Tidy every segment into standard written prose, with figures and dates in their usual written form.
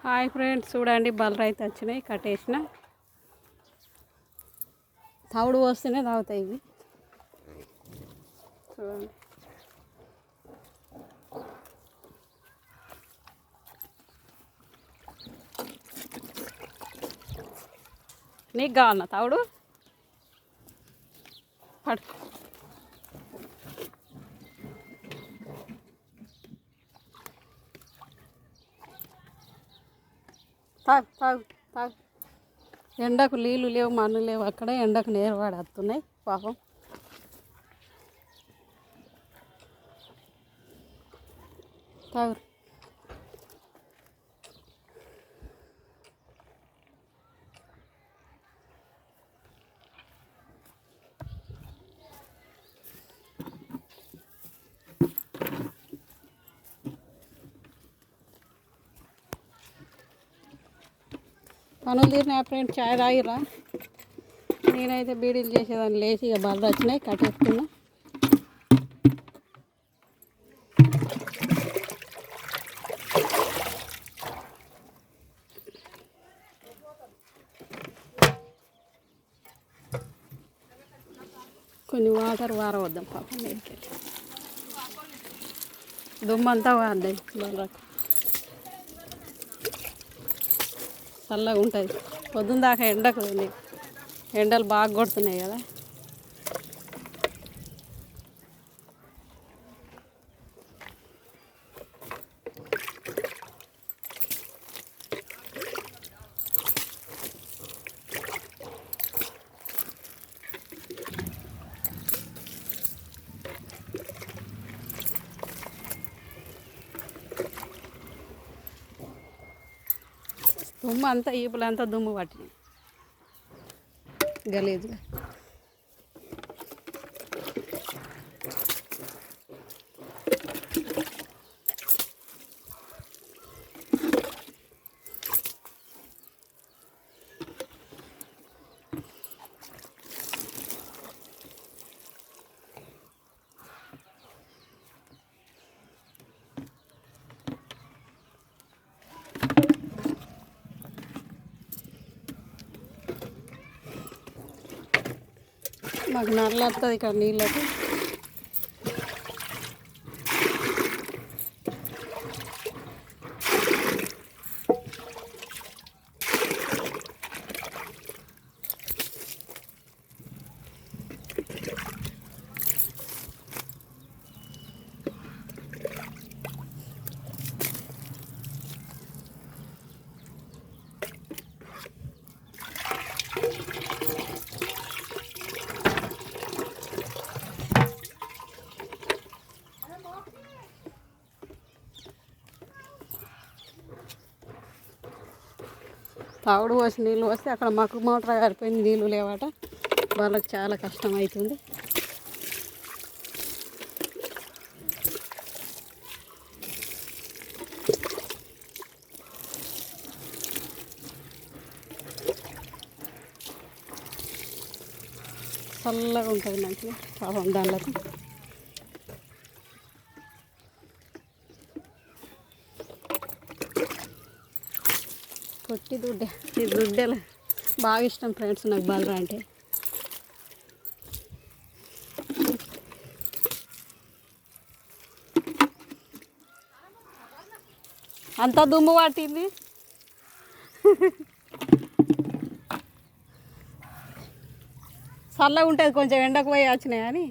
Hi friends, చూడండి బలరు అయితే వచ్చినాయి. కట్టేసిన తవుడు పోస్తేనే తాగుతాయి ఇవి. చూడండి నీకు కావాలన్నా తవుడు పడు. తాగు తాగు తాగు. ఎండకు నీళ్ళు లేవు, మన్ను లేవు. అక్కడ ఎండకు నేరువాడి వస్తున్నాయి పాపం. తాగు. పనులు తీరినా ఫ్రెండ్, చాయ్ తాగిరా? నేనైతే బీడీలు చేసేదాన్ని లేచి ఇక బలరు వచ్చినాయి, కట్టేసుకున్నా. కొన్ని వాటర్ వారవద్దాం పాపం మీదకి. దుమ్మంతా వారినాయి బలరకు. చల్లగా ఉంటుంది. పొద్దున్న దాకా ఎండకు ఎండలు బాగా కొడుతున్నాయి కదా. దుమ్ము అంతా ఈపులంతా దుమ్ము పట్టినాయి గలీజ్గా. మాకు నల్ల వస్తుంది ఇక్కడ నీళ్ళకి. తాగుడు పోసి నీళ్ళు వస్తే అక్కడ మాకు మోటార్ గారిపోయింది, నీళ్ళు లేవట. వాళ్ళకి చాలా కష్టం అవుతుంది. చల్లగా ఉంటుంది మంచిగా పాపం దాంట్లోకి. పొట్టి దుడ్డే, ఈ దుడ్డెలు బాగా ఇష్టం ఫ్రెండ్స్ నాకు బలరు అంటే. అంతా దుమ్ము పట్టింది. చల్లగా ఉంటుంది, కొంచెం ఎండకు పోయి వచ్చినాయి అని.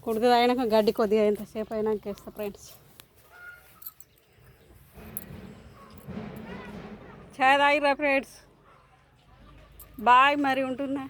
కుడికి అయినాక గడ్డి కొద్దిగా ఎంతసేపు అయినాక వేస్తా ఫ్రెండ్స్. చాయ్ తాగిరా ఫ్రెండ్స్. బాయ్, మరి ఉంటున్నా.